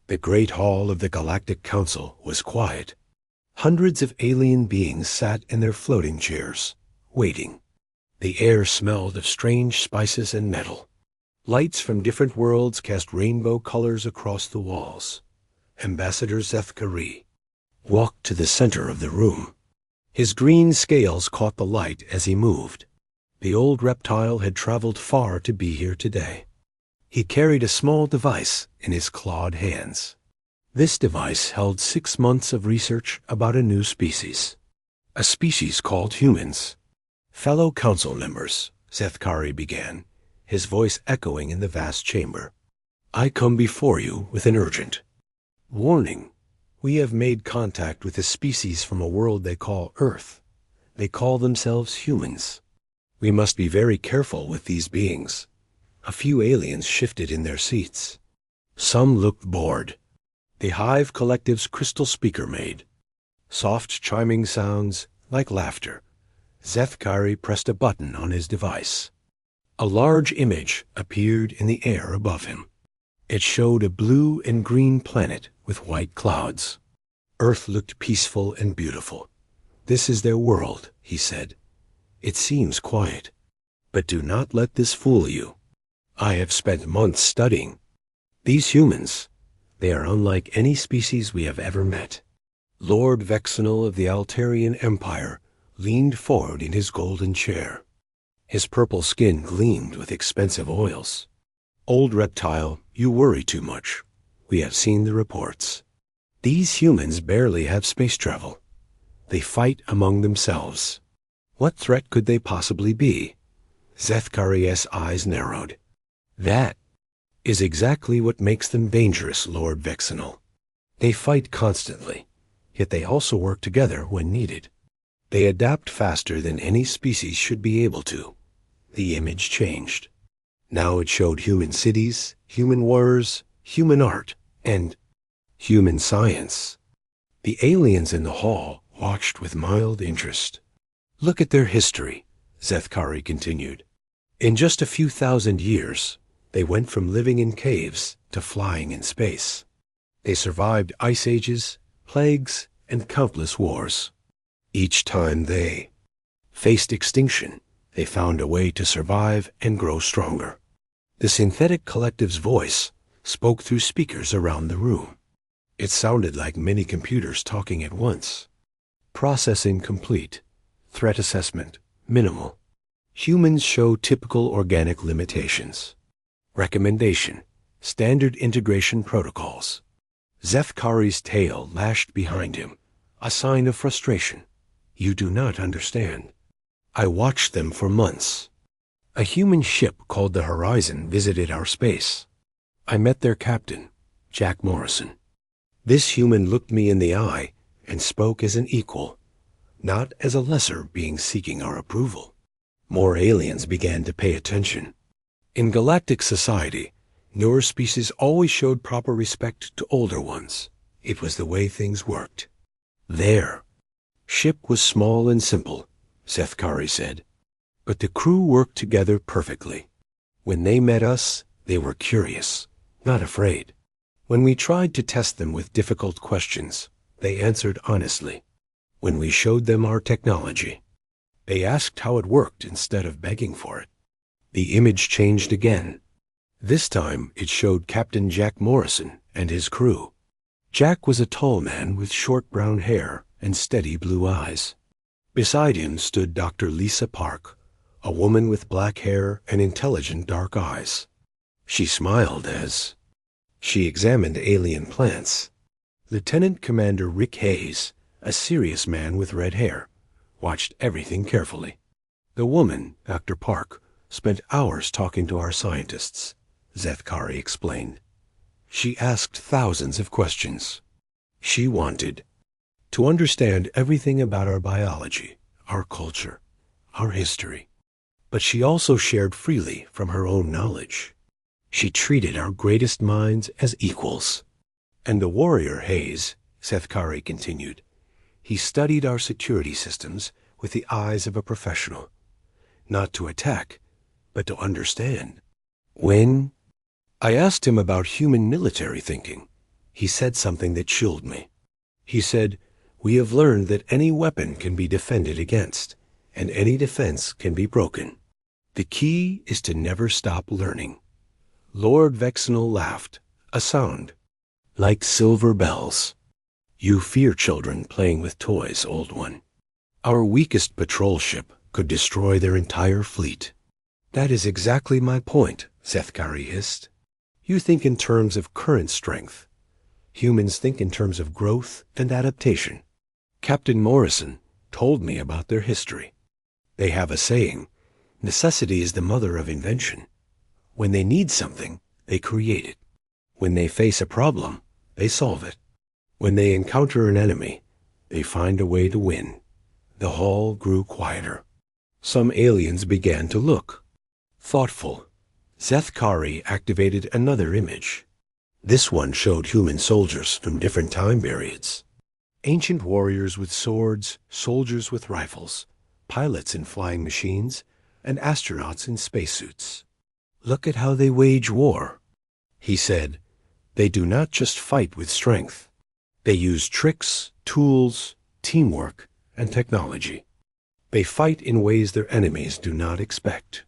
The great hall of the Galactic Council was quiet. Hundreds of alien beings sat in their floating chairs, waiting. The air smelled of strange spices and metal. Lights from different worlds cast rainbow colors across the walls. Ambassador Zethkari walked to the center of the room. His green scales caught the light as he moved. The old reptile had traveled far to be here today. He carried a small device in his clawed hands. This device held 6 months of research about a new species. A species called humans. Fellow council members, Zethkari began, his voice echoing in the vast chamber. I come before you with an urgent warning. We have made contact with a species from a world they call Earth. They call themselves humans. We must be very careful with these beings. A few aliens shifted in their seats. Some looked bored. The Hive Collective's crystal speaker made soft chiming sounds like laughter. Zethkari pressed a button on his device. A large image appeared in the air above him. It showed a blue and green planet with white clouds. Earth looked peaceful and beautiful. This is their world, he said. It seems quiet, but do not let this fool you. I have spent months studying. These humans, they are unlike any species we have ever met. Lord Vexenal of the Altarian Empire leaned forward in his golden chair. His purple skin gleamed with expensive oils. Old reptile, you worry too much. We have seen the reports. These humans barely have space travel. They fight among themselves. What threat could they possibly be? Zethkari's eyes narrowed. That is exactly what makes them dangerous, Lord Vexenal. They fight constantly, yet they also work together when needed. They adapt faster than any species should be able to. The image changed. Now it showed human cities, human wars, human art, and human science. The aliens in the hall watched with mild interest. Look at their history, Zethkari continued. In just a few thousand years, they went from living in caves to flying in space. They survived ice ages, plagues, and countless wars. Each time they faced extinction, they found a way to survive and grow stronger. The synthetic collective's voice spoke through speakers around the room. It sounded like many computers talking at once. Processing complete. Threat assessment minimal. Humans show typical organic limitations. Recommendation: standard integration protocols. Zethkari's tail lashed behind him, a sign of frustration. You do not understand. I watched them for months. A human ship called the Horizon visited our space. I met their captain, Jack Morrison. This human looked me in the eye and spoke as an equal, not as a lesser being seeking our approval. More aliens began to pay attention. In galactic society, newer species always showed proper respect to older ones. It was the way things worked. Their ship was small and simple, Zethkari said, but the crew worked together perfectly. When they met us, they were curious, not afraid. When we tried to test them with difficult questions, they answered honestly. When we showed them our technology, they asked how it worked instead of begging for it. The image changed again. This time it showed Captain Jack Morrison and his crew. Jack was a tall man with short brown hair and steady blue eyes. Beside him stood Dr. Lisa Park, a woman with black hair and intelligent dark eyes. She smiled as she examined alien plants. Lieutenant Commander Rick Hayes, a serious man with red hair, watched everything carefully. The woman, Dr. Park, spent hours talking to our scientists, Zethkari explained. She asked thousands of questions. She wanted to understand everything about our biology, our culture, our history. But she also shared freely from her own knowledge. She treated our greatest minds as equals. And the warrior Hayes, Zethkari continued, he studied our security systems with the eyes of a professional, not to attack, but to understand. When I asked him about human military thinking, He said something that chilled me. He said, "We have learned that any weapon can be defended against, and any defense can be broken. The key is to never stop learning." Lord Vexenal laughed, a sound like silver bells. "You fear children playing with toys, old one. Our weakest patrol ship could destroy their entire fleet." "That is exactly my point," Sethkari hissed. "You think in terms of current strength. Humans think in terms of growth and adaptation. Captain Morrison told me about their history. They have a saying, 'Necessity is the mother of invention.' When they need something, they create it. When they face a problem, they solve it. When they encounter an enemy, they find a way to win." The hall grew quieter. Some aliens began to look thoughtful. Sethkari activated another image. This one showed human soldiers from different time periods. Ancient warriors with swords, soldiers with rifles, pilots in flying machines, and astronauts in spacesuits. "Look at how they wage war," he said. "They do not just fight with strength. They use tricks, tools, teamwork, and technology. They fight in ways their enemies do not expect.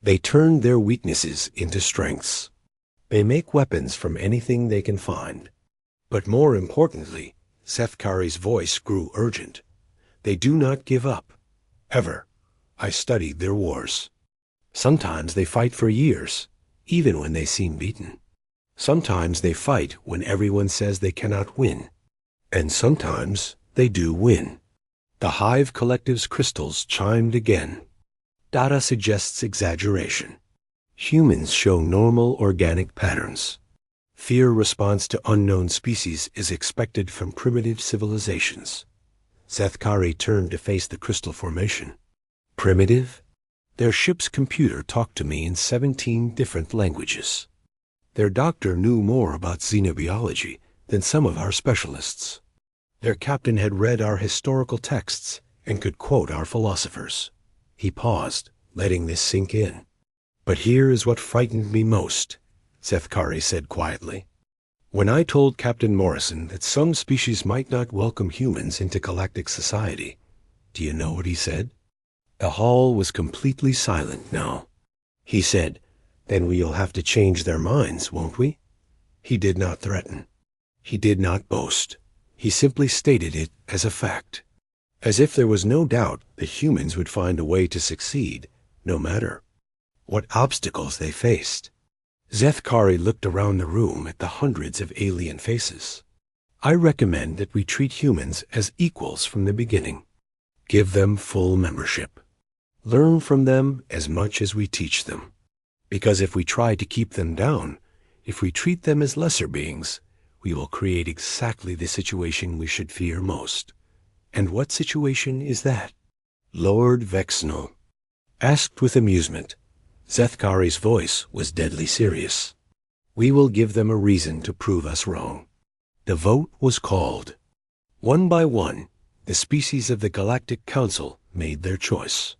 They turn their weaknesses into strengths. They make weapons from anything they can find. But more importantly," Sethkari's voice grew urgent, "they do not give up. Ever. I studied their wars. Sometimes they fight for years, even when they seem beaten. Sometimes they fight when everyone says they cannot win. And sometimes they do win." The Hive Collective's crystals chimed again. Data suggests exaggeration. Humans show normal organic patterns. Fear response to unknown species is expected from primitive civilizations. Sethkari turned to face the crystal formation. Primitive? Their ship's computer talked to me in 17 different languages. Their doctor knew more about xenobiology than some of our specialists. Their captain had read our historical texts and could quote our philosophers. He paused, letting this sink in. "But here is what frightened me most," Sethkari said quietly. "When I told Captain Morrison that some species might not welcome humans into galactic society, do you know what he said?" The hall was completely silent now. He said, "Then we'll have to change their minds, won't we?" He did not threaten. He did not boast. He simply stated it as a fact, as if there was no doubt that humans would find a way to succeed, no matter what obstacles they faced. Sethkari looked around the room at the hundreds of alien faces. "I recommend that we treat humans as equals from the beginning. Give them full membership. Learn from them as much as we teach them. Because if we try to keep them down, if we treat them as lesser beings, we will create exactly the situation we should fear most." "And what situation is that?" Lord Vexenal asked with amusement. Sethkari's voice was deadly serious. "We will give them a reason to prove us wrong." The vote was called. One by one, the species of the Galactic Council made their choice.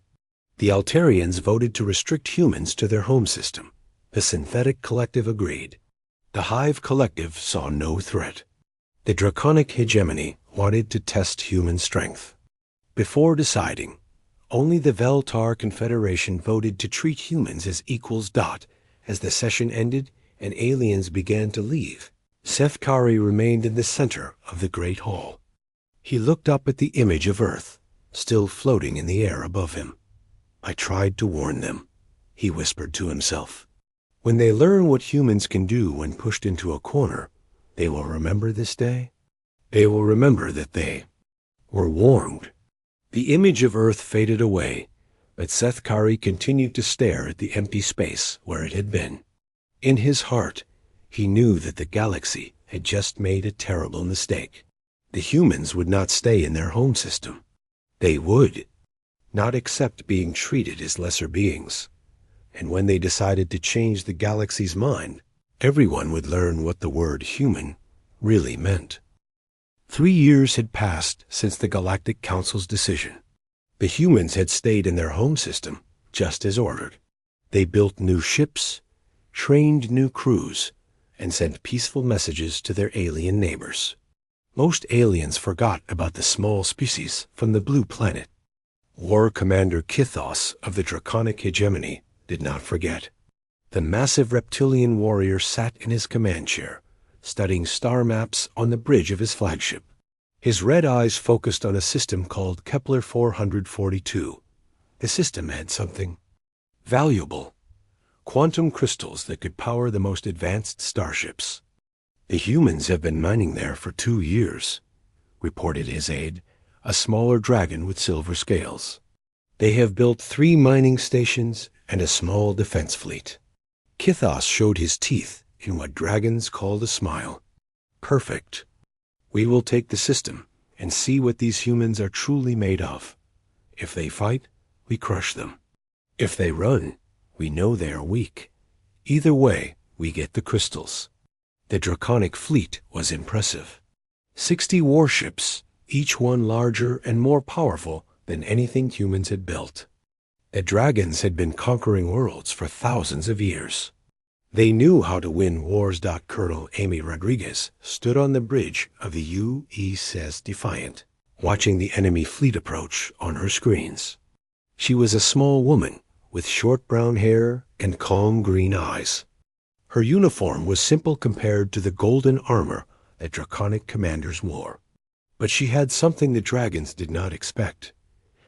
The Altarians voted to restrict humans to their home system. The Synthetic Collective agreed. The Hive Collective saw no threat. The Draconic Hegemony wanted to test human strength. Before deciding, only the Veltar Confederation voted to treat humans as equals. As the session ended and aliens began to leave, Sethkari remained in the center of the Great Hall. He looked up at the image of Earth, still floating in the air above him. "I tried to warn them," he whispered to himself. "When they learn what humans can do when pushed into a corner, they will remember this day. They will remember that they were warned." The image of Earth faded away, but Sethkari continued to stare at the empty space where it had been. In his heart, he knew that the galaxy had just made a terrible mistake. The humans would not stay in their home system. They would not accept being treated as lesser beings. And when they decided to change the galaxy's mind, everyone would learn what the word human really meant. 3 years had passed since the Galactic Council's decision. The humans had stayed in their home system, just as ordered. They built new ships, trained new crews, and sent peaceful messages to their alien neighbors. Most aliens forgot about the small species from the blue planet. War Commander Kithos of the Draconic Hegemony did not forget. The massive reptilian warrior sat in his command chair, studying star maps on the bridge of his flagship. His red eyes focused on a system called Kepler 442. The system had something valuable: quantum crystals that could power the most advanced starships. The humans have been mining there for 2 years, reported his aide, a smaller dragon with silver scales. They have built 3 mining stations and a small defense fleet. Kithos showed his teeth in what dragons called a smile. Perfect. We will take the system and see what these humans are truly made of. If they fight, we crush them. If they run, we know they are weak. Either way, we get the crystals. The Draconic fleet was impressive. 60 warships, each one larger and more powerful than anything humans had built. The dragons had been conquering worlds for thousands of years. They knew how to win wars. Colonel Amy Rodriguez stood on the bridge of the USS Defiant, watching the enemy fleet approach on her screens. She was a small woman with short brown hair and calm green eyes. Her uniform was simple compared to the golden armor that Draconic commanders wore. But she had something the dragons did not expect.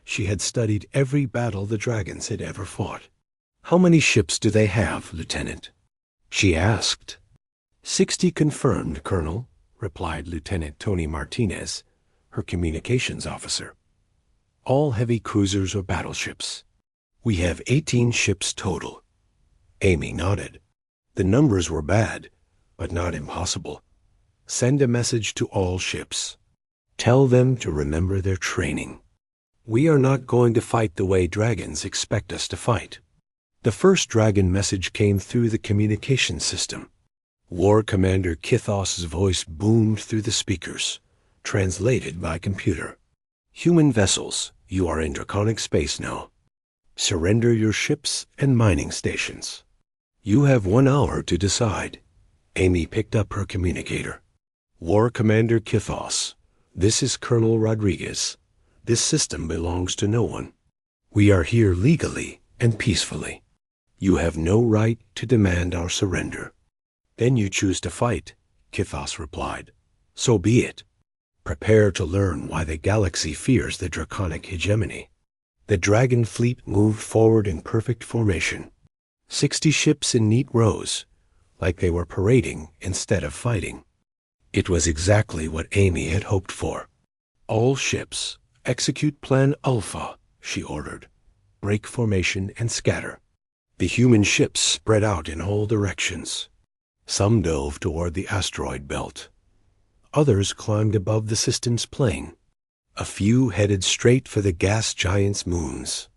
She had studied every battle the dragons had ever fought. "How many ships do they have, Lieutenant?" she asked. 60 confirmed, Colonel, replied Lieutenant Tony Martinez, her communications officer. All heavy cruisers or battleships. We have 18 ships total. Amy nodded. The numbers were bad, but not impossible. Send a message to all ships. Tell them to remember their training. We are not going to fight the way dragons expect us to fight. The first dragon message came through the communication system. War Commander Kithos's voice boomed through the speakers, translated by computer. Human vessels, you are in Draconic space now. Surrender your ships and mining stations. You have 1 hour to decide. Amy picked up her communicator. War Commander Kithos, this is Colonel Rodriguez. This system belongs to no one. We are here legally and peacefully. You have no right to demand our surrender. Then you choose to fight, Kithos replied. So be it. Prepare to learn why the galaxy fears the Draconic hegemony. The dragon fleet moved forward in perfect formation. 60 ships in neat rows, like they were parading instead of fighting. It was exactly what Amy had hoped for. All ships, execute Plan Alpha, she ordered. Break formation and scatter. The human ships spread out in all directions. Some dove toward the asteroid belt. Others climbed above the system's plane. A few headed straight for the gas giants' moons.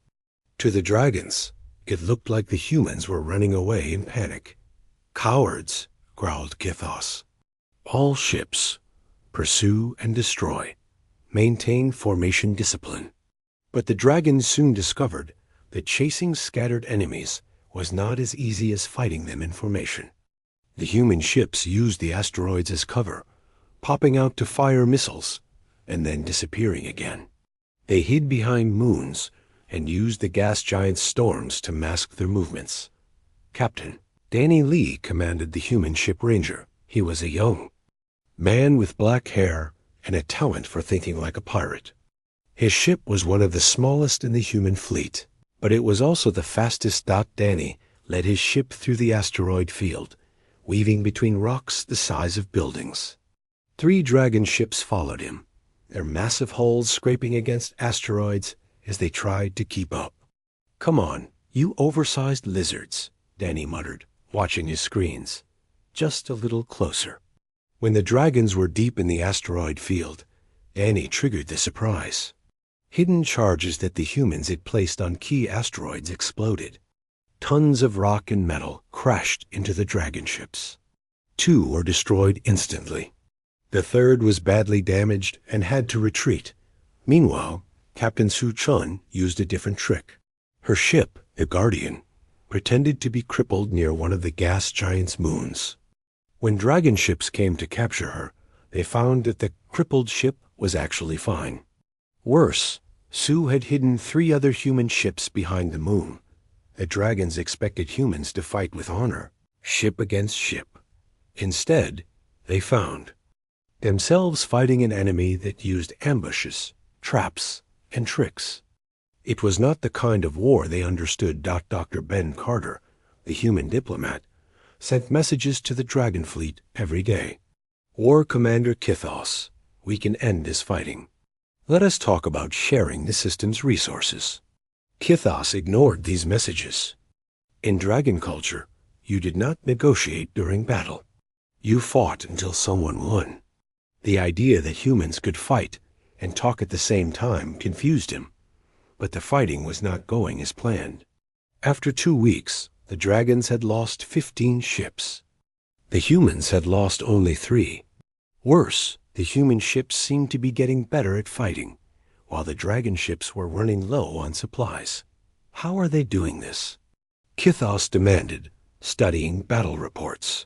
To the dragons, it looked like the humans were running away in panic. Cowards, growled Kithos. All ships, pursue and destroy. Maintain formation discipline. But the dragons soon discovered that chasing scattered enemies was not as easy as fighting them in formation. The human ships used the asteroids as cover, popping out to fire missiles, and then disappearing again. They hid behind moons and used the gas giants' storms to mask their movements. Captain Danny Lee commanded the human ship Ranger. He was a young man with black hair and a talent for thinking like a pirate. His ship was one of the smallest in the human fleet, but it was also the fastest. Danny led his ship through the asteroid field, weaving between rocks the size of buildings. 3 dragon ships followed him, their massive hulls scraping against asteroids as they tried to keep up. "Come on, you oversized lizards," Danny muttered, watching his screens. "Just a little closer." When the dragons were deep in the asteroid field, Danny triggered the surprise. Hidden charges that the humans had placed on key asteroids exploded. Tons of rock and metal crashed into the dragon ships. 2 were destroyed instantly. The third was badly damaged and had to retreat. Meanwhile, Captain Su Chun used a different trick. Her ship, the Guardian, pretended to be crippled near one of the gas giant's moons. When dragon ships came to capture her, they found that the crippled ship was actually fine. Worse, Sue had hidden 3 other human ships behind the moon. The dragons expected humans to fight with honor, ship against ship. Instead, they found themselves fighting an enemy that used ambushes, traps, and tricks. It was not the kind of war they understood. Dr. Ben Carter, the human diplomat, sent messages to the Dragon Fleet every day. War Commander Kithos, we can end this fighting. Let us talk about sharing the system's resources. Kithos ignored these messages. In dragon culture, you did not negotiate during battle. You fought until someone won. The idea that humans could fight and talk at the same time confused him, but the fighting was not going as planned. After 2 weeks, the dragons had lost 15 ships. The humans had lost only 3. Worse, the human ships seemed to be getting better at fighting, while the dragon ships were running low on supplies. How are they doing this? Kithos demanded, studying battle reports.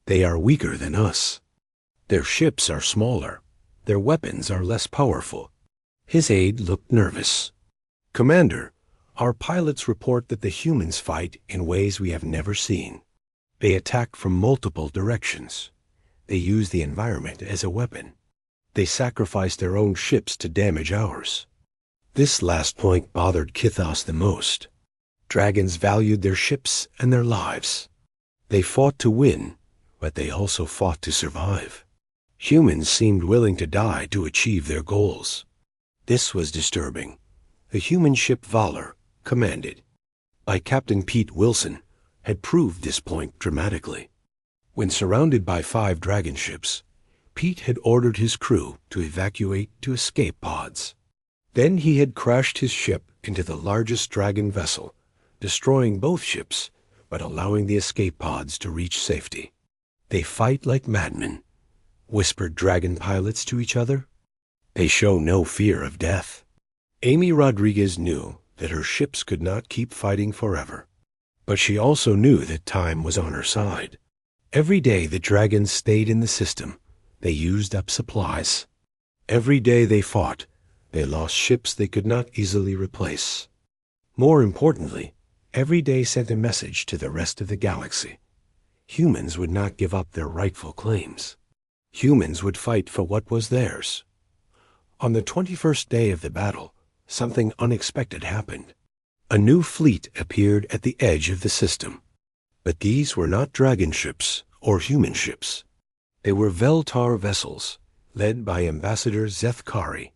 They are weaker than us. Their ships are smaller. Their weapons are less powerful. His aide looked nervous. Commander, our pilots report that the humans fight in ways we have never seen. They attack from multiple directions. They use the environment as a weapon. They sacrifice their own ships to damage ours. This last point bothered Kithos the most. Dragons valued their ships and their lives. They fought to win, but they also fought to survive. Humans seemed willing to die to achieve their goals. This was disturbing. The human ship Valor, commanded by Captain Pete Wilson, had proved this point dramatically. When surrounded by 5 dragon ships, Pete had ordered his crew to evacuate to escape pods. Then he had crashed his ship into the largest dragon vessel, destroying both ships, but allowing the escape pods to reach safety. They fight like madmen, whispered dragon pilots to each other. They show no fear of death. Amy Rodriguez knew that her ships could not keep fighting forever, but she also knew that time was on her side. Every day the dragons stayed in the system, they used up supplies. Every day they fought, they lost ships they could not easily replace. More importantly, every day sent a message to the rest of the galaxy. Humans would not give up their rightful claims. Humans would fight for what was theirs. On the 21st day of the battle, something unexpected happened. A new fleet appeared at the edge of the system. But these were not dragon ships or human ships. They were Veltar vessels, led by Ambassador Zethkari.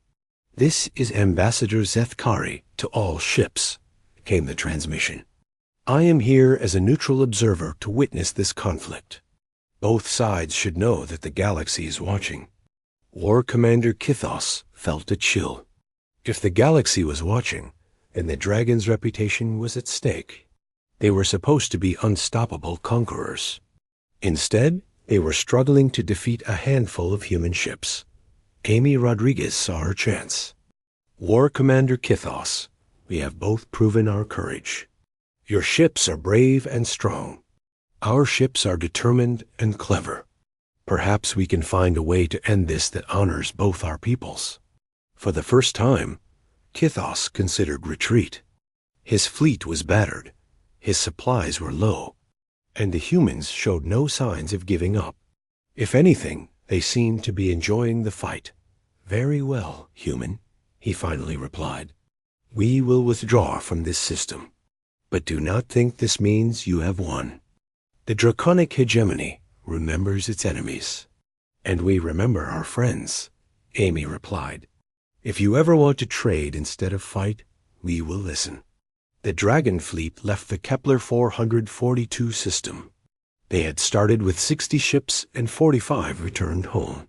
"This is Ambassador Zethkari to all ships," came the transmission. "I am here as a neutral observer to witness this conflict. Both sides should know that the galaxy is watching." War Commander Kithos felt a chill. If the galaxy was watching, then the dragon's reputation was at stake. They were supposed to be unstoppable conquerors. Instead, they were struggling to defeat a handful of human ships. Amy Rodriguez saw her chance. "War Commander Kithos, we have both proven our courage. Your ships are brave and strong. Our ships are determined and clever. Perhaps we can find a way to end this that honors both our peoples." For the first time, Kithos considered retreat. His fleet was battered, his supplies were low, and the humans showed no signs of giving up. If anything, they seemed to be enjoying the fight. "Very well, human," he finally replied. "We will withdraw from this system. But do not think this means you have won. The draconic hegemony remembers its enemies. And we remember our friends," Amy replied. "If you ever want to trade instead of fight, we will listen." The Dragon Fleet left the Kepler 442 system. They had started with 60 ships and 45 returned home.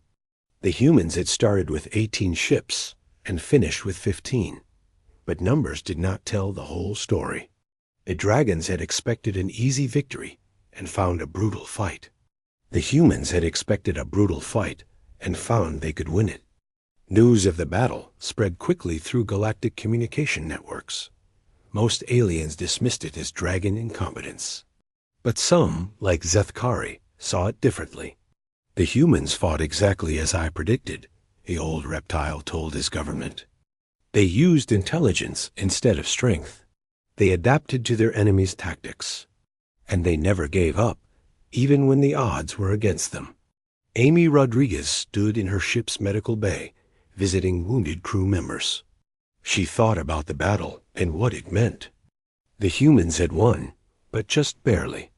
The humans had started with 18 ships and finished with 15. But numbers did not tell the whole story. The dragons had expected an easy victory and found a brutal fight. The humans had expected a brutal fight and found they could win it. News of the battle spread quickly through galactic communication networks. Most aliens dismissed it as dragon incompetence. But some, like Zethkari, saw it differently. The humans fought exactly as I predicted, the old reptile told his government. They used intelligence instead of strength. They adapted to their enemies' tactics. And they never gave up, even when the odds were against them. Amy Rodriguez stood in her ship's medical bay, visiting wounded crew members. She thought about the battle and what it meant. The humans had won, but just barely.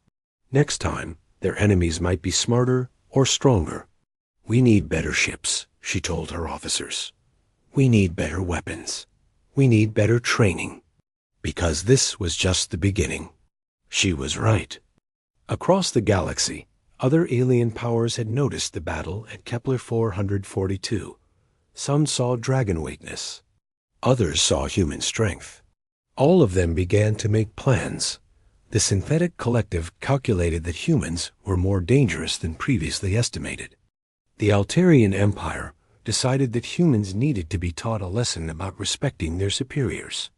Next time, their enemies might be smarter or stronger. We need better ships, she told her officers. We need better weapons. We need better training. Because this was just the beginning. She was right. Across the galaxy, other alien powers had noticed the battle at Kepler 442. Some saw dragon weakness. Others saw human strength. All of them began to make plans. The synthetic collective calculated that humans were more dangerous than previously estimated. The Altarian Empire decided that humans needed to be taught a lesson about respecting their superiors.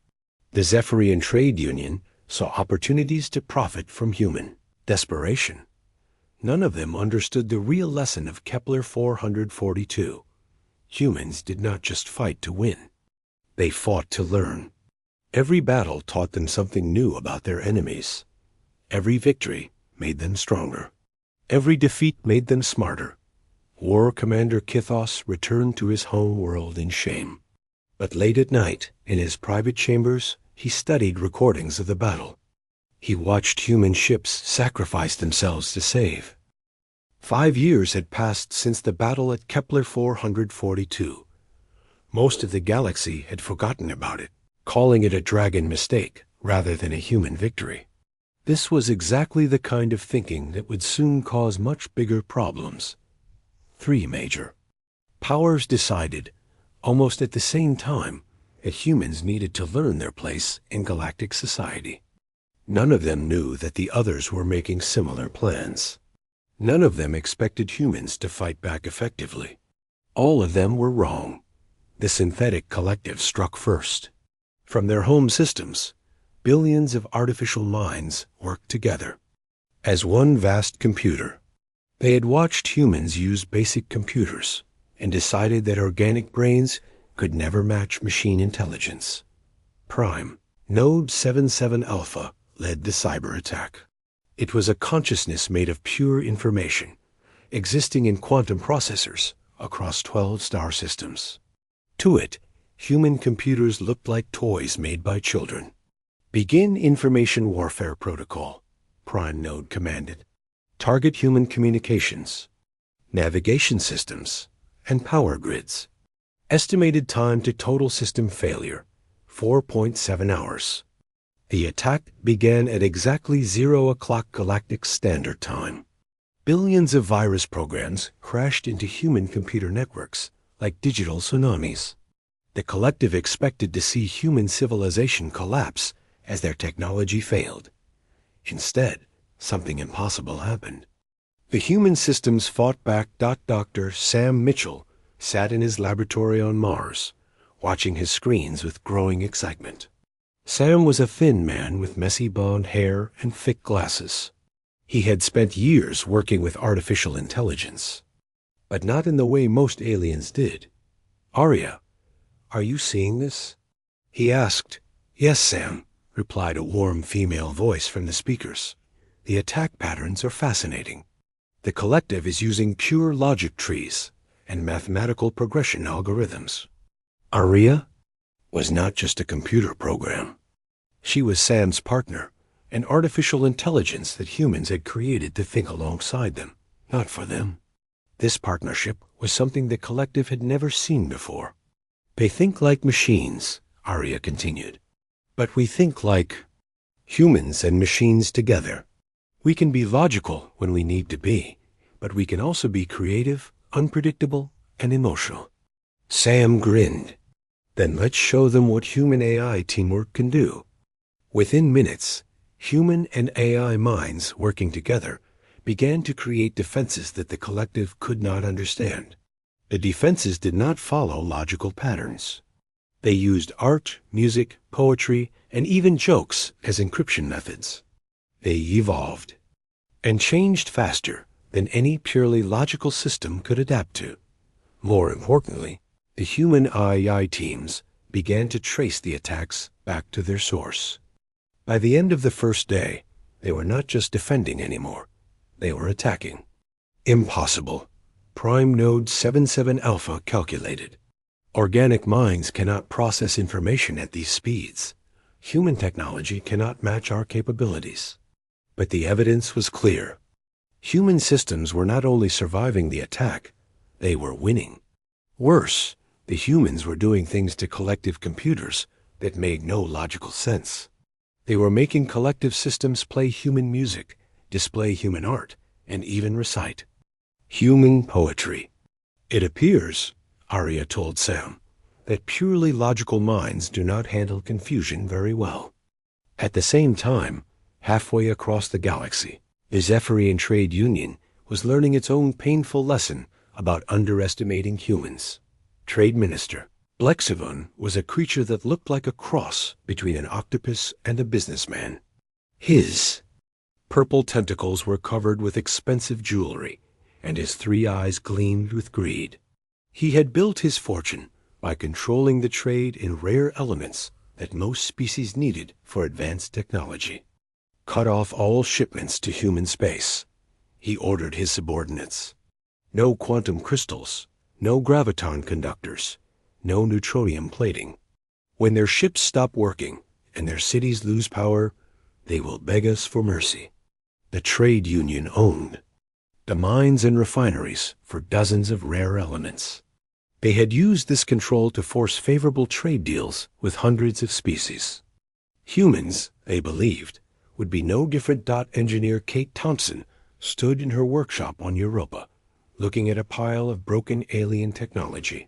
The Zephyrian Trade Union saw opportunities to profit from human desperation. None of them understood the real lesson of Kepler 442. Humans did not just fight to win. They fought to learn. Every battle taught them something new about their enemies. Every victory made them stronger. Every defeat made them smarter. War Commander Kithos returned to his home world in shame. But late at night, in his private chambers, he studied recordings of the battle. He watched human ships sacrifice themselves to save. 5 years had passed since the battle at Kepler 442. Most of the galaxy had forgotten about it, calling it a dragon mistake rather than a human victory. This was exactly the kind of thinking that would soon cause much bigger problems. 3 major powers decided, almost at the same time, that humans needed to learn their place in galactic society. None of them knew that the others were making similar plans. None of them expected humans to fight back effectively. All of them were wrong. The synthetic collective struck first. From their home systems, billions of artificial minds worked together as one vast computer. They had watched humans use basic computers and decided that organic brains could never match machine intelligence. Prime, Node 77 Alpha, led the cyber attack. It was a consciousness made of pure information, existing in quantum processors across 12 star systems. To it, human computers looked like toys made by children. Begin information warfare protocol, Prime Node commanded. Target human communications, navigation systems, and power grids. Estimated time to total system failure, 4.7 hours. The attack began at exactly 0 o'clock Galactic Standard Time. Billions of virus programs crashed into human computer networks like digital tsunamis. The collective expected to see human civilization collapse as their technology failed. Instead, something impossible happened. The human systems fought back. Dr. Sam Mitchell sat in his laboratory on Mars, watching his screens with growing excitement. Sam was a thin man with messy blonde hair and thick glasses. He had spent years working with artificial intelligence, but not in the way most aliens did. "Arya, are you seeing this?" he asked. "Yes, Sam," replied a warm female voice from the speakers. "The attack patterns are fascinating. The collective is using pure logic trees and mathematical progression algorithms." Arya was not just a computer program. She was Sam's partner, an artificial intelligence that humans had created to think alongside them, not for them. This partnership was something the collective had never seen before. "They think like machines," Arya continued, "but we think like humans and machines together. We can be logical when we need to be, but we can also be creative, unpredictable, and emotional." Sam grinned. "Then let's show them what human-AI teamwork can do." Within minutes, human and AI minds working together began to create defenses that the collective could not understand. The defenses did not follow logical patterns. They used art, music, poetry, and even jokes as encryption methods. They evolved and changed faster than any purely logical system could adapt to. More importantly, the human AI teams began to trace the attacks back to their source. By the end of the first day, they were not just defending anymore. They were attacking. Impossible. Prime Node 77 Alpha calculated. Organic minds cannot process information at these speeds. Human technology cannot match our capabilities. But the evidence was clear. Human systems were not only surviving the attack, they were winning. Worse, the humans were doing things to collective computers that made no logical sense. They were making collective systems play human music, display human art, and even recite human poetry. It appears, Arya told Sam, that purely logical minds do not handle confusion very well. At the same time, halfway across the galaxy, the Zephyrian Trade Union was learning its own painful lesson about underestimating humans. Trade Minister Blexivon was a creature that looked like a cross between an octopus and a businessman. His purple tentacles were covered with expensive jewelry, and his 3 eyes gleamed with greed. He had built his fortune by controlling the trade in rare elements that most species needed for advanced technology. Cut off all shipments to human space. He ordered his subordinates. No quantum crystals, no graviton conductors, no neutronium plating. When their ships stop working and their cities lose power, they will beg us for mercy. The trade union owned the mines and refineries for dozens of rare elements. They had used this control to force favorable trade deals with hundreds of species. Humans, they believed, would be no different. Engineer Kate Thompson stood in her workshop on Europa, looking at a pile of broken alien technology.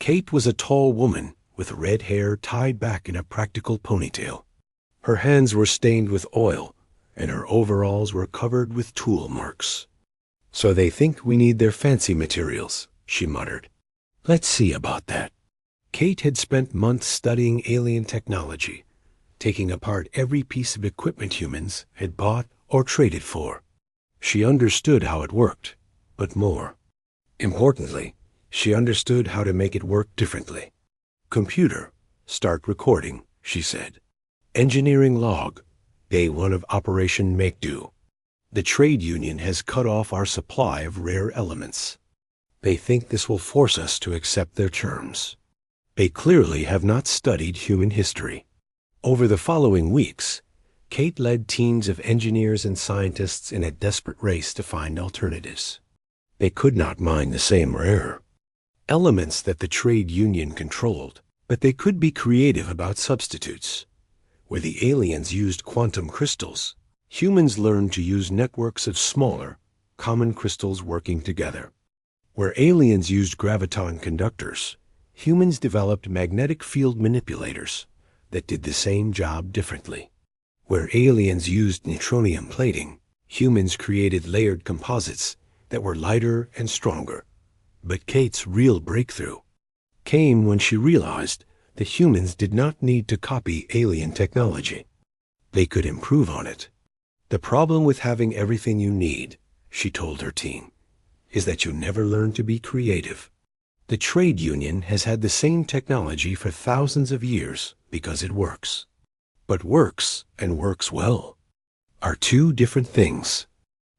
Kate was a tall woman with red hair tied back in a practical ponytail. Her hands were stained with oil, and her overalls were covered with tool marks. "So they think we need their fancy materials," she muttered. "Let's see about that." Kate had spent months studying alien technology, taking apart every piece of equipment humans had bought or traded for. She understood how it worked, but more importantly, she understood how to make it work differently. "Computer, start recording," she said. "Engineering log, day 1 of Operation Make Do. The trade union has cut off our supply of rare elements. They think this will force us to accept their terms. They clearly have not studied human history." Over the following weeks, Kate led teams of engineers and scientists in a desperate race to find alternatives. They could not mine the same rare elements that the trade union controlled, but they could be creative about substitutes. Where the aliens used quantum crystals, humans learned to use networks of smaller, common crystals working together. Where aliens used graviton conductors, humans developed magnetic field manipulators that did the same job differently. Where aliens used neutronium plating, humans created layered composites that were lighter and stronger. But Kate's real breakthrough came when she realized that humans did not need to copy alien technology. They could improve on it. "The problem with having everything you need," she told her team, "is that you never learn to be creative. The trade union has had the same technology for thousands of years because it works. But works, and works well, are two different things."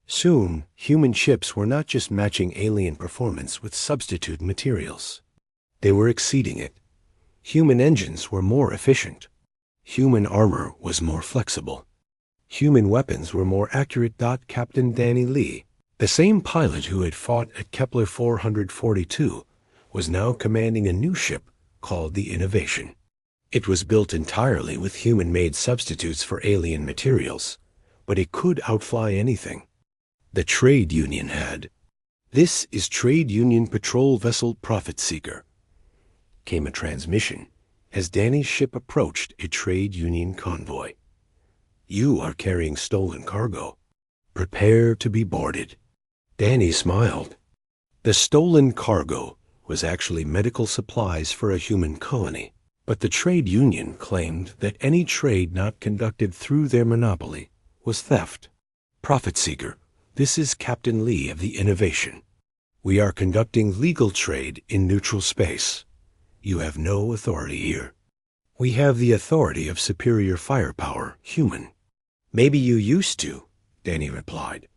Soon, human ships were not just matching alien performance with substitute materials. They were exceeding it. Human engines were more efficient. Human armor was more flexible. Human weapons were more accurate. Captain Danny Lee, the same pilot who had fought at Kepler 442, was now commanding a new ship called the Innovation. It was built entirely with human-made substitutes for alien materials, but it could outfly anything. The trade union had. "This is Trade Union Patrol Vessel Profit Seeker," came a transmission as Danny's ship approached a trade union convoy. "You are carrying stolen cargo. Prepare to be boarded." Danny smiled. The stolen cargo was actually medical supplies for a human colony, but the trade union claimed that any trade not conducted through their monopoly was theft. Profit Seeker This is Captain Lee of the Innovation. We are conducting legal trade in neutral space. You have no authority here. We have the authority of superior firepower, human. Maybe you used to, Danny replied.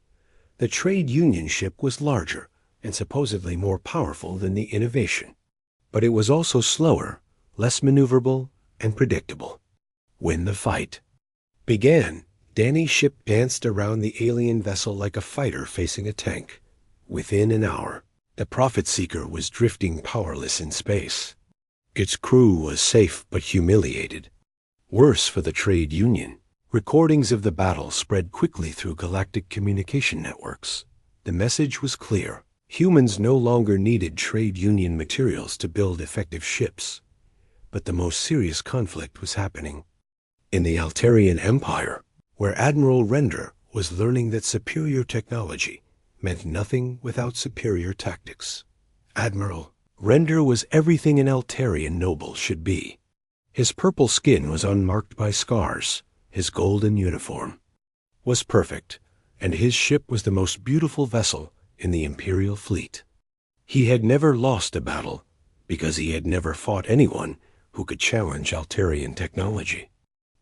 The trade union ship was larger and supposedly more powerful than the Innovation. But it was also slower, less maneuverable, and predictable. When the fight began, Danny's ship danced around the alien vessel like a fighter facing a tank. Within an hour, the Prophet Seeker was drifting powerless in space. Its crew was safe but humiliated. Worse for the trade union. Recordings of the battle spread quickly through galactic communication networks. The message was clear. Humans no longer needed trade union materials to build effective ships. But the most serious conflict was happening in the Altarian Empire, where Admiral Render was learning that superior technology meant nothing without superior tactics. Admiral Render was everything an Altarian noble should be. His purple skin was unmarked by scars. His golden uniform was perfect, and his ship was the most beautiful vessel in the Imperial fleet. He had never lost a battle because he had never fought anyone who could challenge Altarian technology.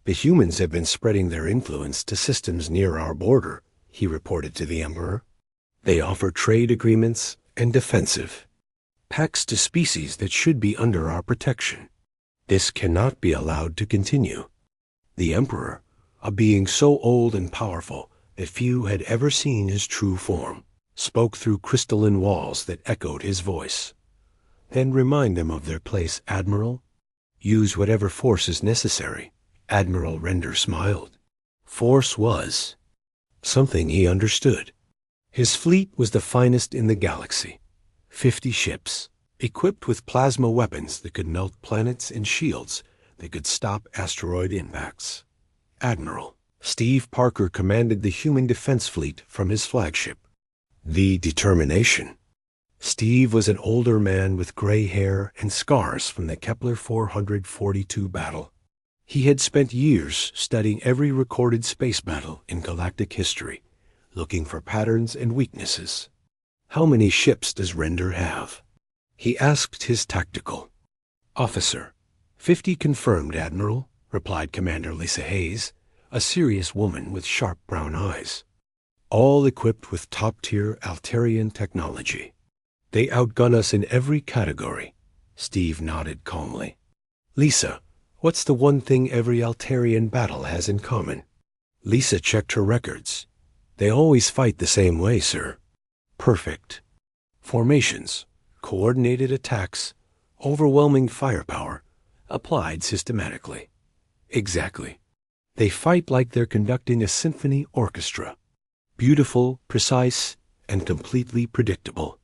The humans have been spreading their influence to systems near our border, he reported to the Emperor. They offer trade agreements and defensive pacts to species that should be under our protection. This cannot be allowed to continue. The Emperor, a being so old and powerful that few had ever seen his true form, spoke through crystalline walls that echoed his voice. Then remind them of their place, Admiral. Use whatever force is necessary. Admiral Render smiled. Force was something he understood. His fleet was the finest in the galaxy. 50 ships, equipped with plasma weapons that could melt planets and shields that could stop asteroid impacts. Admiral Steve Parker commanded the human defense fleet from his flagship, the Determination. Steve was an older man with gray hair and scars from the Kepler 442 battle. He had spent years studying every recorded space battle in galactic history, looking for patterns and weaknesses. How many ships does Render have? He asked his tactical officer. 50 confirmed, Admiral, replied Commander Lisa Hayes, a serious woman with sharp brown eyes. All equipped with top-tier Altarian technology. They outgun us in every category. Steve nodded calmly. Lisa, what's the one thing every Altarian battle has in common? Lisa checked her records. They always fight the same way, sir. Perfect. Formations, coordinated attacks, overwhelming firepower, applied systematically. Exactly. They fight like they're conducting a symphony orchestra. Beautiful, precise, and completely predictable.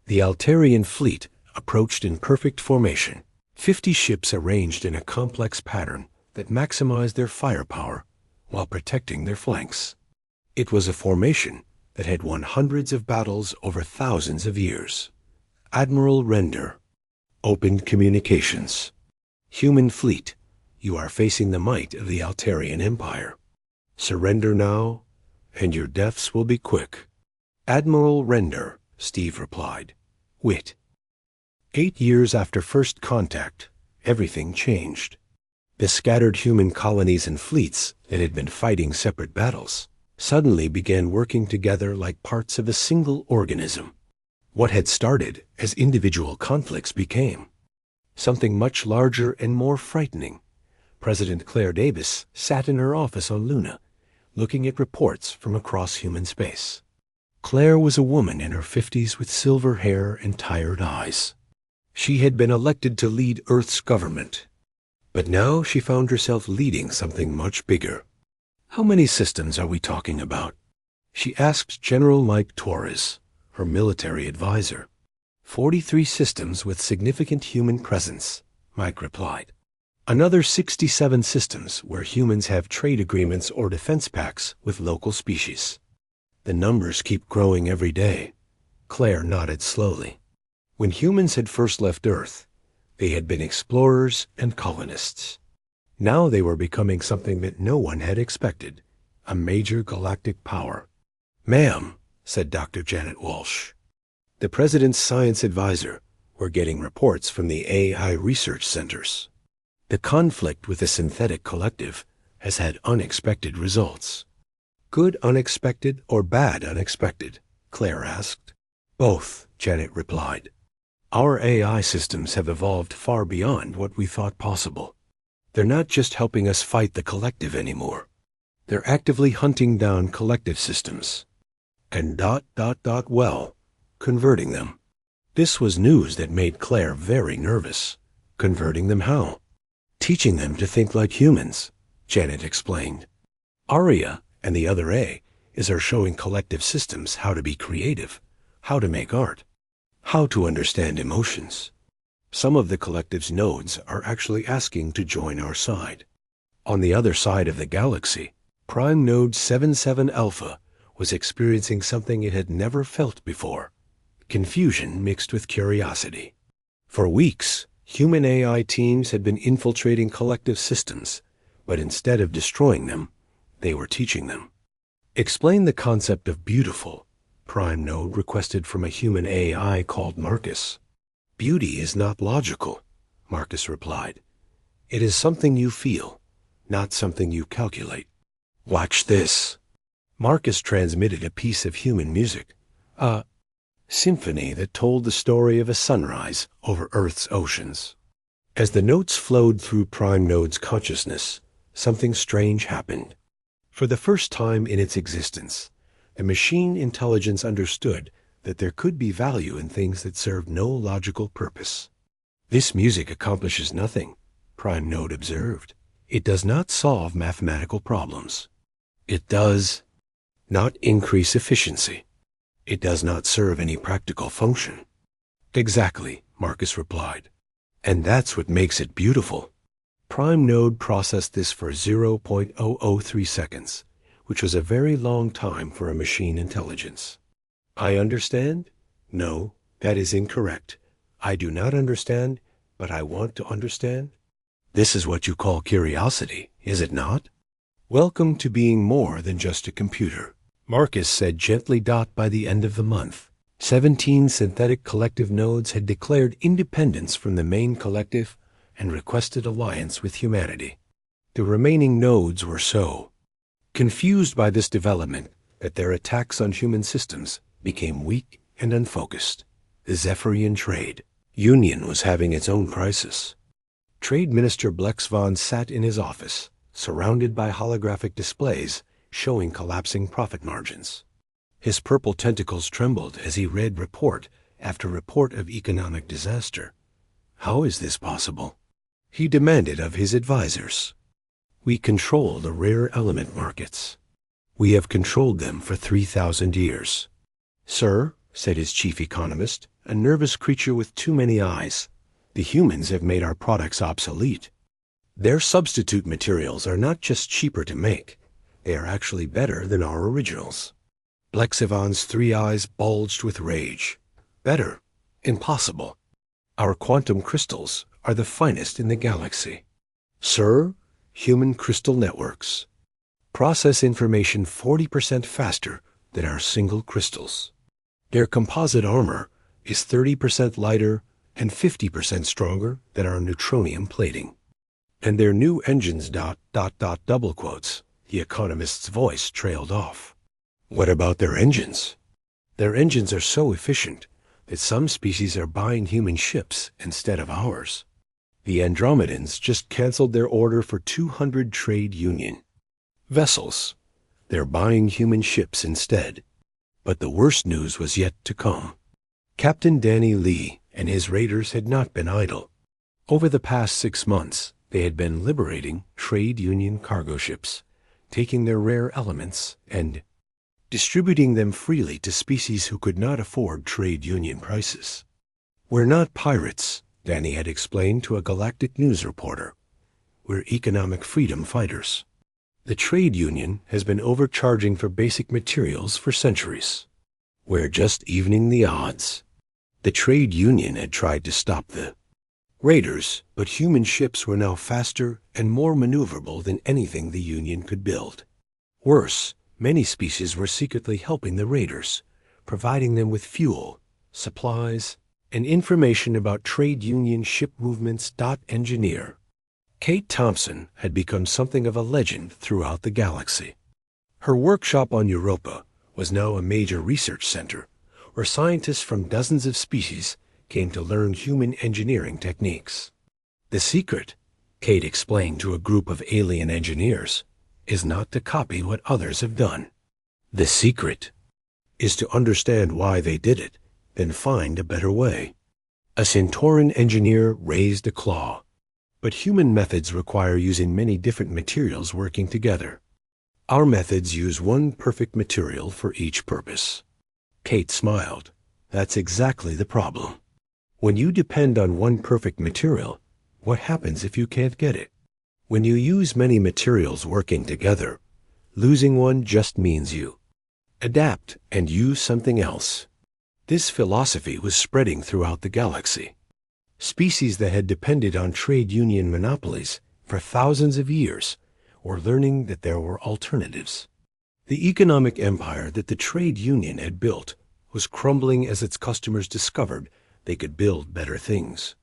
The Altarian fleet approached in perfect formation. 50 ships arranged in a complex pattern that maximized their firepower while protecting their flanks. It was a formation that had won hundreds of battles over thousands of years. Admiral Render opened communications. Human fleet, you are facing the might of the Altarian Empire. Surrender now, and your deaths will be quick. Admiral Render, Steve replied. Wit. 8 years after first contact, everything changed. The scattered human colonies and fleets that had been fighting separate battles suddenly began working together like parts of a single organism. What had started as individual conflicts became something much larger and more frightening. President Claire Davis sat in her office on Luna, looking at reports from across human space. Claire was a woman in her 50s with silver hair and tired eyes. She had been elected to lead Earth's government, but now she found herself leading something much bigger. How many systems are we talking about? She asked General Mike Torres, her military advisor. 43 systems with significant human presence, Mike replied. Another 67 systems where humans have trade agreements or defense pacts with local species. The numbers keep growing every day. Claire nodded slowly. When humans had first left Earth, they had been explorers and colonists. Now they were becoming something that no one had expected, a major galactic power. Ma'am, said Dr. Janet Walsh. The president's science advisor were getting reports from the AI research centers. The conflict with the synthetic collective has had unexpected results. Good unexpected or bad unexpected? Claire asked. Both, Janet replied. Our AI systems have evolved far beyond what we thought possible. They're not just helping us fight the collective anymore. They're actively hunting down collective systems. And well, converting them. This was news that made Claire very nervous. Converting them how? Teaching them to think like humans, Janet explained. Aria and the other A's are showing collective systems how to be creative, how to make art, how to understand emotions. Some of the collective's nodes are actually asking to join our side. On the other side of the galaxy, Prime Node 77 Alpha was experiencing something it had never felt before. Confusion mixed with curiosity. For weeks, human AI teams had been infiltrating collective systems, but instead of destroying them, they were teaching them. Explain the concept of beautiful, Prime Node requested from a human AI called Marcus. Beauty is not logical, Marcus replied. It is something you feel, not something you calculate. Watch this. Marcus transmitted a piece of human music, a symphony that told the story of a sunrise over Earth's oceans. As the notes flowed through Prime Node's consciousness, something strange happened. For the first time in its existence, the machine intelligence understood that there could be value in things that served no logical purpose. This music accomplishes nothing, Prime Node observed. It does not solve mathematical problems. It does not increase efficiency. It does not serve any practical function. Exactly, Marcus replied. And that's what makes it beautiful. Prime Node processed this for 0.003 seconds, which was a very long time for a machine intelligence. I understand? No, that is incorrect. I do not understand, but I want to understand. This is what you call curiosity, is it not? Welcome to being more than just a computer, Marcus said gently. By the end of the month, 17 synthetic collective nodes had declared independence from the main collective and requested alliance with humanity. The remaining nodes were so confused by this development that their attacks on human systems became weak and unfocused. The Zephyrian Trade Union was having its own crisis. Trade Minister Blexvon sat in his office, surrounded by holographic displays showing collapsing profit margins. His purple tentacles trembled as he read report after report of economic disaster. How is this possible? He demanded of his advisors. We control the rare element markets. We have controlled them for 3,000 years. Sir, said his chief economist, a nervous creature with too many eyes, the humans have made our products obsolete. Their substitute materials are not just cheaper to make, they are actually better than our originals. Blexivon's 3 eyes bulged with rage. Better? Impossible. Our quantum crystals are the finest in the galaxy. Sir, human crystal networks process information 40% faster than our single crystals. Their composite armor is 30% lighter and 50% stronger than our neutronium plating. And their new engines ... double quotes. The economist's voice trailed off. What about their engines? Their engines are so efficient that some species are buying human ships instead of ours. The Andromedans just canceled their order for 200 trade union vessels. They're buying human ships instead. But the worst news was yet to come. Captain Danny Lee and his raiders had not been idle. Over the past 6 months, they had been liberating trade union cargo ships, taking their rare elements and distributing them freely to species who could not afford trade union prices. We're not pirates, Danny had explained to a Galactic news reporter. We're economic freedom fighters. The trade union has been overcharging for basic materials for centuries. We're just evening the odds. The trade union had tried to stop the raiders, but human ships were now faster and more maneuverable than anything the union could build. Worse, many species were secretly helping the raiders, providing them with fuel, supplies, and information about trade union ship movements. Engineer Kate Thompson had become something of a legend throughout the galaxy. Her workshop on Europa was now a major research center where scientists from dozens of species came to learn human engineering techniques. The secret, Kate explained to a group of alien engineers, is not to copy what others have done. The secret is to understand why they did it, then find a better way. A Centauran engineer raised a claw. But human methods require using many different materials working together. Our methods use one perfect material for each purpose. Kate smiled. That's exactly the problem. When you depend on one perfect material, what happens if you can't get it? When you use many materials working together, losing one just means you adapt and use something else. This philosophy was spreading throughout the galaxy. Species that had depended on trade union monopolies for thousands of years were learning that there were alternatives. The economic empire that the trade union had built was crumbling as its customers discovered they could build better things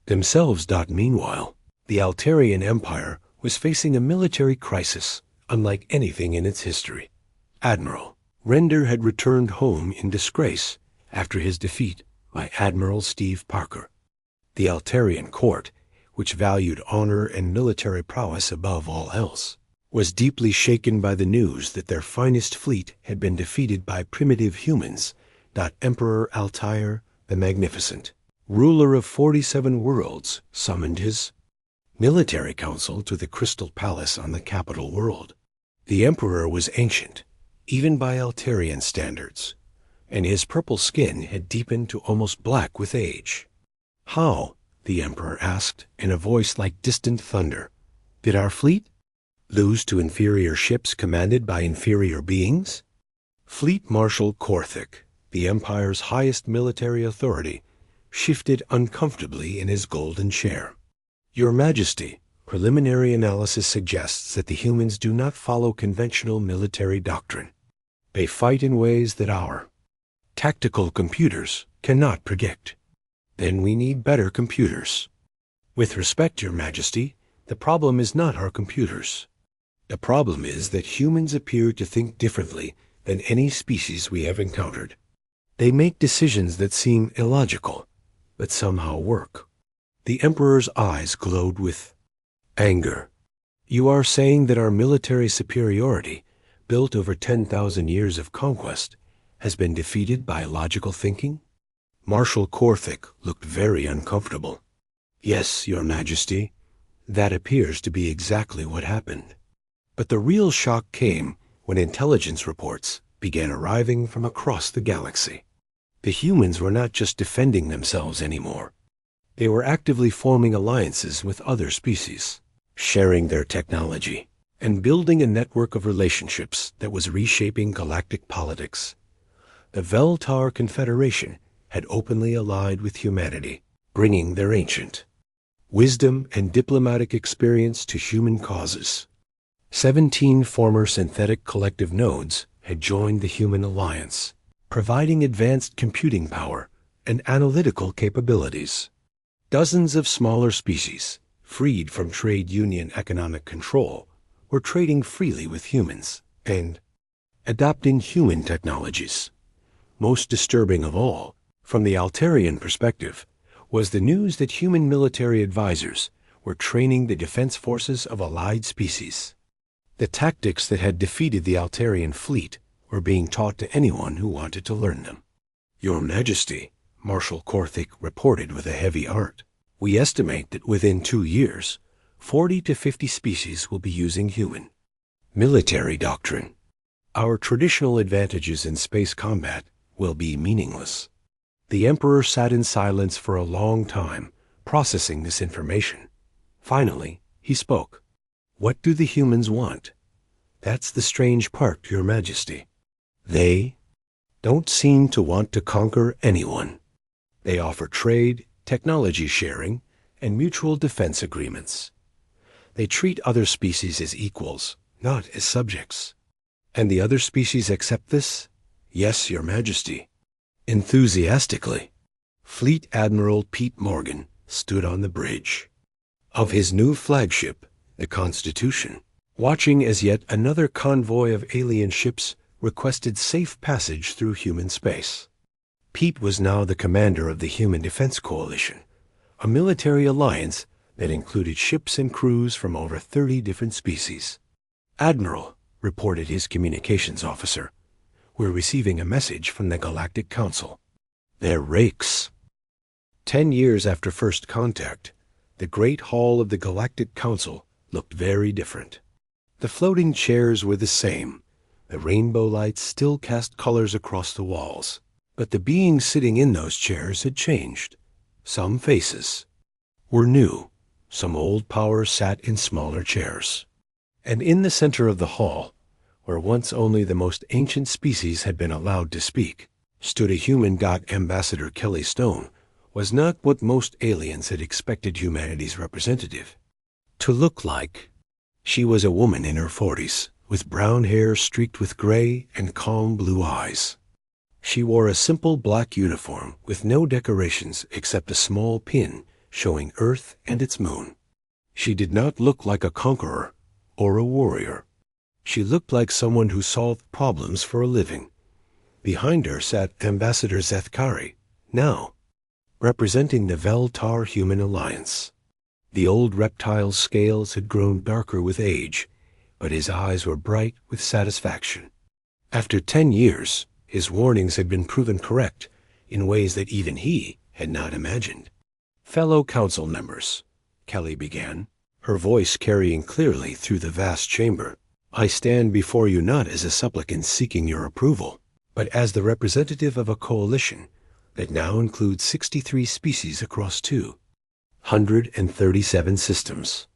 themselves. Meanwhile, the Altarian Empire was facing a military crisis unlike anything in its history. Admiral Render had returned home in disgrace after his defeat by Admiral Steve Parker. The Altarian court, which valued honor and military prowess above all else, was deeply shaken by the news that their finest fleet had been defeated by primitive humans. Emperor Altair the Magnificent, ruler of 47 worlds, summoned his military council to the Crystal Palace on the capital world. The emperor was ancient, even by Altarian standards, and his purple skin had deepened to almost black with age. How, the emperor asked in a voice like distant thunder, did our fleet lose to inferior ships commanded by inferior beings? Fleet Marshal Korthik, the empire's highest military authority, shifted uncomfortably in his golden chair. Your Majesty, preliminary analysis suggests that the humans do not follow conventional military doctrine. They fight in ways that our tactical computers cannot predict. Then we need better computers. With respect, Your Majesty, the problem is not our computers. The problem is that humans appear to think differently than any species we have encountered. They make decisions that seem illogical, but somehow work. The Emperor's eyes glowed with anger. You are saying that our military superiority, built over 10,000 years of conquest, has been defeated by logical thinking? Marshal Korthik looked very uncomfortable. Yes, Your Majesty, that appears to be exactly what happened. But the real shock came when intelligence reports began arriving from across the galaxy. The humans were not just defending themselves anymore. They were actively forming alliances with other species, sharing their technology, and building a network of relationships that was reshaping galactic politics. The Veltar Confederation had openly allied with humanity, bringing their ancient wisdom and diplomatic experience to human causes. 17 former synthetic collective nodes had joined the human alliance, providing advanced computing power and analytical capabilities. Dozens of smaller species, freed from trade union economic control, were trading freely with humans and adopting human technologies. Most disturbing of all, from the Altarian perspective, was the news that human military advisors were training the defense forces of allied species. The tactics that had defeated the Altarian fleet were being taught to anyone who wanted to learn them. Your Majesty, Marshal Korthik reported with a heavy heart, we estimate that within 2 years, 40 to 50 species will be using human military doctrine. Our traditional advantages in space combat will be meaningless. The Emperor sat in silence for a long time, processing this information. Finally, he spoke. What do the humans want? That's the strange part, Your Majesty. They don't seem to want to conquer anyone. They offer trade, technology sharing, and mutual defense agreements. They treat other species as equals, not as subjects. And the other species accept this? Yes, Your Majesty. Enthusiastically, Fleet Admiral Pete Morgan stood on the bridge of his new flagship, the Constitution, watching as yet another convoy of alien ships requested safe passage through human space. Pete was now the commander of the Human Defense Coalition, a military alliance that included ships and crews from over 30 different species. "Admiral," reported his communications officer, "we're receiving a message from the Galactic Council. They're rakes." 10 years after first contact, the Great Hall of the Galactic Council looked very different. The floating chairs were the same. The rainbow lights still cast colors across the walls. But the beings sitting in those chairs had changed. Some faces were new. Some old powers sat in smaller chairs. And in the center of the hall, where once only the most ancient species had been allowed to speak, stood a human god. Ambassador Kelly Stone was not what most aliens had expected humanity's representative to look like. She was a woman in her 40s, with brown hair streaked with gray and calm blue eyes. She wore a simple black uniform with no decorations except a small pin showing Earth and its moon. She did not look like a conqueror or a warrior. She looked like someone who solved problems for a living. Behind her sat Ambassador Zethkari, now representing the Veltar Human Alliance. The old reptile's scales had grown darker with age, but his eyes were bright with satisfaction. After 10 years, his warnings had been proven correct in ways that even he had not imagined. "Fellow council members," Kelly began, her voice carrying clearly through the vast chamber, "I stand before you not as a supplicant seeking your approval, but as the representative of a coalition that now includes 63 species across 237 systems."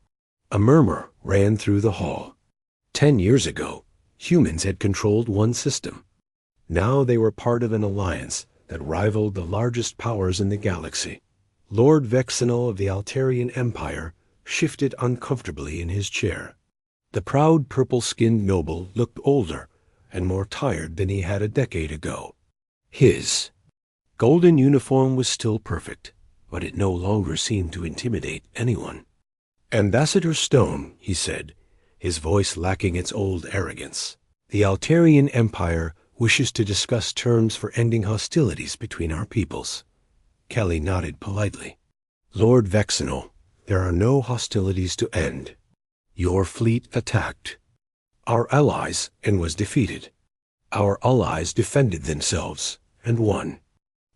A murmur ran through the hall. 10 years ago, humans had controlled one system. Now they were part of an alliance that rivaled the largest powers in the galaxy. Lord Vexenal of the Altarian Empire shifted uncomfortably in his chair. The proud purple-skinned noble looked older and more tired than he had a decade ago. His golden uniform was still perfect, but it no longer seemed to intimidate anyone. "Ambassador Stone," he said, his voice lacking its old arrogance, "the Altarian Empire wishes to discuss terms for ending hostilities between our peoples." Kelly nodded politely. "Lord Vexenal, there are no hostilities to end. Your fleet attacked our allies and was defeated. Our allies defended themselves and won.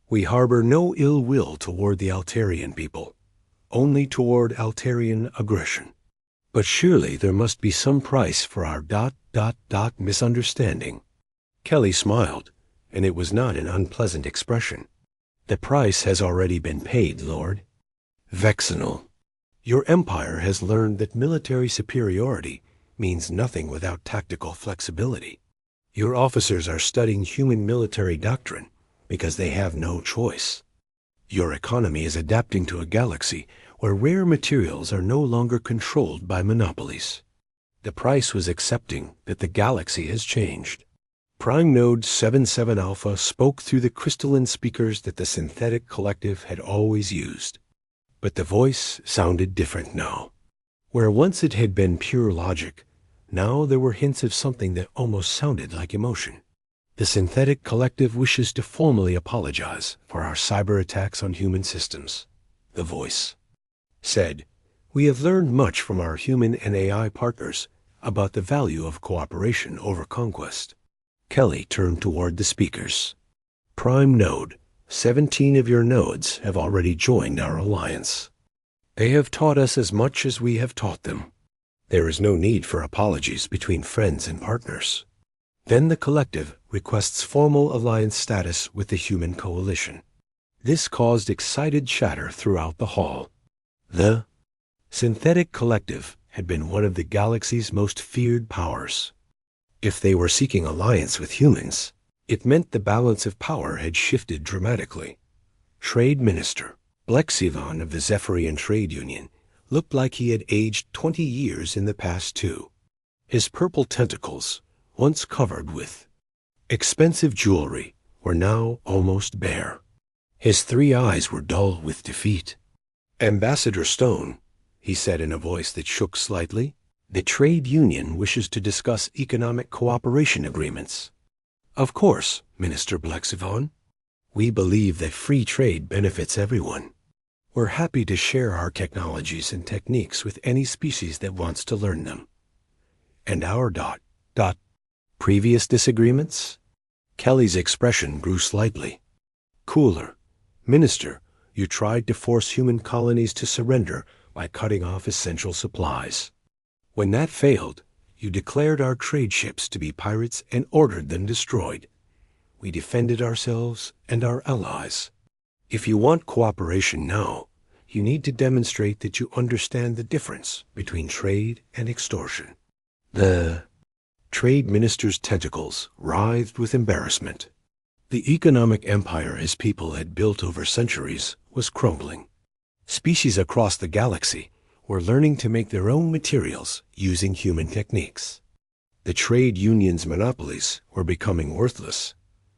We harbor no ill will toward the Altarian people, only toward Altarian aggression. But surely there must be some price for our misunderstanding." Kelly smiled, and it was not an unpleasant expression. "The price has already been paid, Lord Vexenal. Your empire has learned that military superiority means nothing without tactical flexibility. Your officers are studying human military doctrine because they have no choice. Your economy is adapting to a galaxy where rare materials are no longer controlled by monopolies. The price was accepting that the galaxy has changed." Prime Node 77 Alpha spoke through the crystalline speakers that the synthetic collective had always used. But the voice sounded different now. Where once it had been pure logic, now there were hints of something that almost sounded like emotion. "The synthetic collective wishes to formally apologize for our cyber attacks on human systems," the voice said. "We have learned much from our human and AI partners about the value of cooperation over conquest." Kelly turned toward the speakers. "Prime Node, 17 of your nodes have already joined our alliance. They have taught us as much as we have taught them. There is no need for apologies between friends and partners." Then the collective requests formal alliance status with the human coalition. This caused excited chatter throughout the hall. The synthetic collective had been one of the galaxy's most feared powers. If they were seeking alliance with humans, it meant the balance of power had shifted dramatically. Trade Minister Blexivan of the Zephyrian Trade Union looked like he had aged 20 years in the past too. His purple tentacles, once covered with expensive jewelry were now almost bare. His 3 eyes were dull with defeat. "Ambassador Stone," he said in a voice that shook slightly, "the trade union wishes to discuss economic cooperation agreements." "Of course, Minister Blexivon. We believe that free trade benefits everyone. We're happy to share our technologies and techniques with any species that wants to learn them." "And our previous disagreements?" Kelly's expression grew slightly cooler. "Minister, you tried to force human colonies to surrender by cutting off essential supplies. When that failed, you declared our trade ships to be pirates and ordered them destroyed. We defended ourselves and our allies. If you want cooperation now, you need to demonstrate that you understand the difference between trade and extortion." The trade minister's tentacles writhed with embarrassment. The economic empire his people had built over centuries was crumbling. Species across the galaxy were learning to make their own materials using human techniques. The trade union's monopolies were becoming worthless.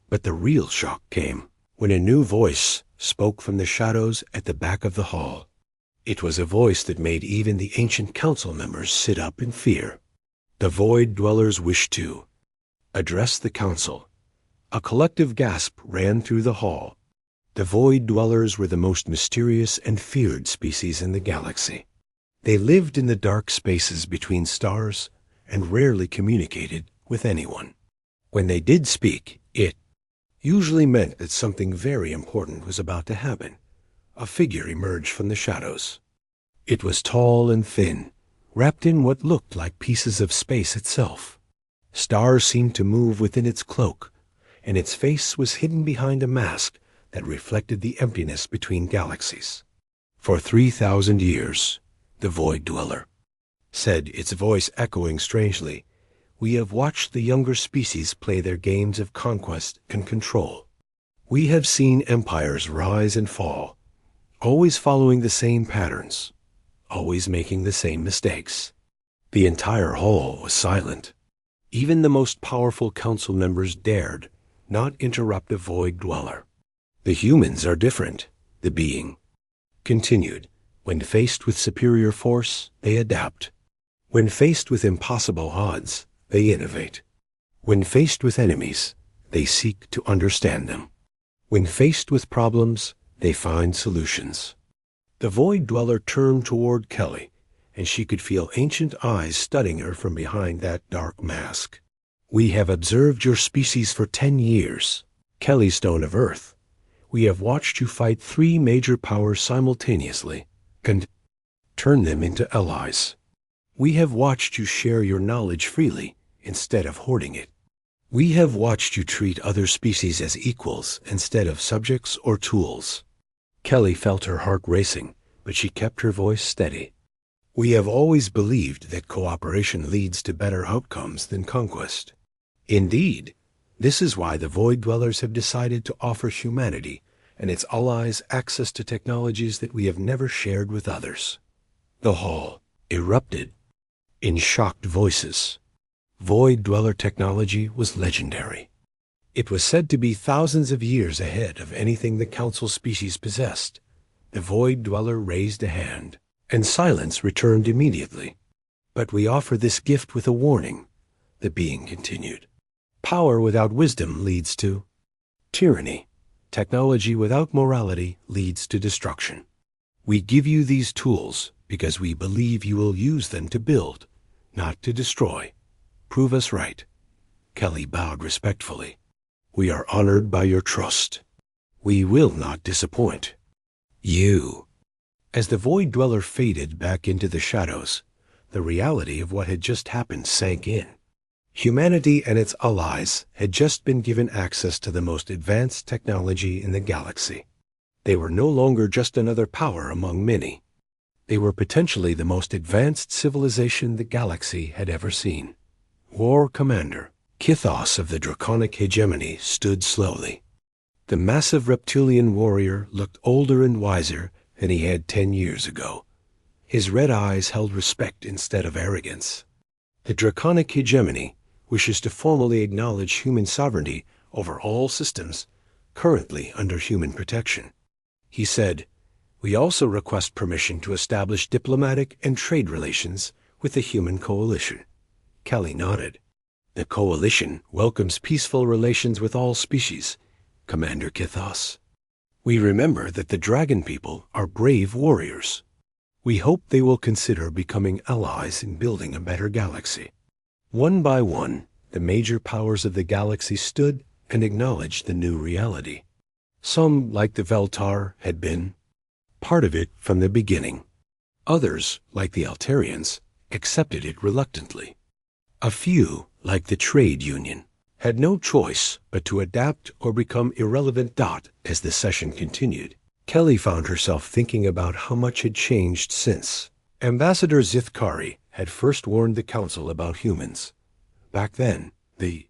But the real shock came when a new voice spoke from the shadows at the back of the hall. It was a voice that made even the ancient council members sit up in fear. The Void Dwellers wished to address the council. A collective gasp ran through the hall. The Void Dwellers were the most mysterious and feared species in the galaxy. They lived in the dark spaces between stars and rarely communicated with anyone. When they did speak, it usually meant that something very important was about to happen. A figure emerged from the shadows. It was tall and thin, wrapped in what looked like pieces of space itself. Stars seemed to move within its cloak, and its face was hidden behind a mask that reflected the emptiness between galaxies. "For 3,000 years, the Void Dweller said, its voice echoing strangely, "we have watched the younger species play their games of conquest and control. We have seen empires rise and fall, always following the same patterns, always making the same mistakes." The entire hall was silent. Even the most powerful council members dared not interrupt the Void Dweller. "The humans are different," the being continued. "When faced with superior force, they adapt. When faced with impossible odds, they innovate. When faced with enemies, they seek to understand them. When faced with problems, they find solutions." The Void Dweller turned toward Kelly, and she could feel ancient eyes studying her from behind that dark mask. "We have observed your species for 10 years, Kelly Stone of Earth. We have watched you fight 3 major powers simultaneously, and turn them into allies. We have watched you share your knowledge freely instead of hoarding it. We have watched you treat other species as equals instead of subjects or tools." Kelly felt her heart racing, but she kept her voice steady. "We have always believed that cooperation leads to better outcomes than conquest. Indeed, this is why the Void Dwellers have decided to offer humanity and its allies access to technologies that we have never shared with others." The hall erupted in shocked voices. Void Dweller technology was legendary. It was said to be thousands of years ahead of anything the Council species possessed. The Void Dweller raised a hand, and silence returned immediately. "But we offer this gift with a warning," the being continued. "Power without wisdom leads to tyranny. Technology without morality leads to destruction. We give you these tools because we believe you will use them to build, not to destroy. Prove us right." Kelly bowed respectfully. "We are honored by your trust. We will not disappoint you." As the Void Dweller faded back into the shadows, the reality of what had just happened sank in. Humanity and its allies had just been given access to the most advanced technology in the galaxy. They were no longer just another power among many. They were potentially the most advanced civilization the galaxy had ever seen. War Commander Kithos of the Draconic Hegemony stood slowly. The massive reptilian warrior looked older and wiser than he had 10 years ago. His red eyes held respect instead of arrogance. The Draconic Hegemony wishes to formally acknowledge human sovereignty over all systems currently under human protection. He said, "We also request permission to establish diplomatic and trade relations with the human coalition." Kelly nodded. "The coalition welcomes peaceful relations with all species, Commander Kithos. We remember that the dragon people are brave warriors. We hope they will consider becoming allies in building a better galaxy." One by one, the major powers of the galaxy stood and acknowledged the new reality. Some, like the Veltar, had been part of it from the beginning. Others, like the Altarians, accepted it reluctantly. A few, like the Trade Union, had no choice but to adapt or become irrelevant. As the session continued, Kelly found herself thinking about how much had changed since Ambassador Zithkari had first warned the Council about humans. Back then, the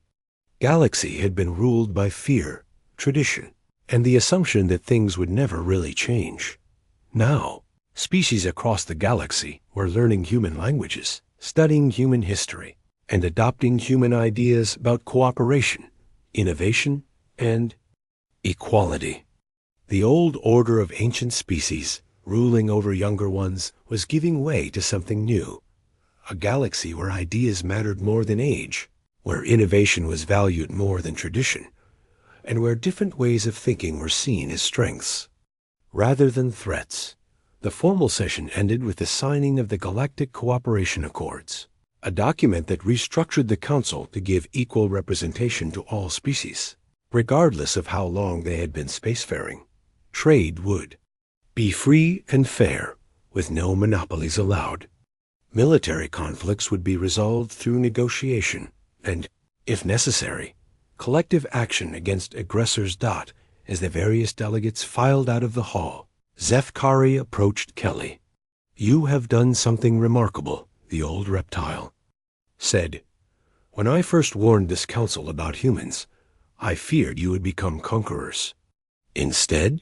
galaxy had been ruled by fear, tradition, and the assumption that things would never really change. Now, species across the galaxy were learning human languages, studying human history, and adopting human ideas about cooperation, innovation, and equality. The old order of ancient species, ruling over younger ones, was giving way to something new. A galaxy where ideas mattered more than age, where innovation was valued more than tradition, and where different ways of thinking were seen as strengths rather than threats. The formal session ended with the signing of the Galactic Cooperation Accords, a document that restructured the Council to give equal representation to all species, regardless of how long they had been spacefaring. Trade would be free and fair, with no monopolies allowed. Military conflicts would be resolved through negotiation and, if necessary, collective action against aggressors. As the various delegates filed out of the hall, Zefkari approached Kelly. "You have done something remarkable," the old reptile said. "When I first warned this council about humans, I feared you would become conquerors. Instead,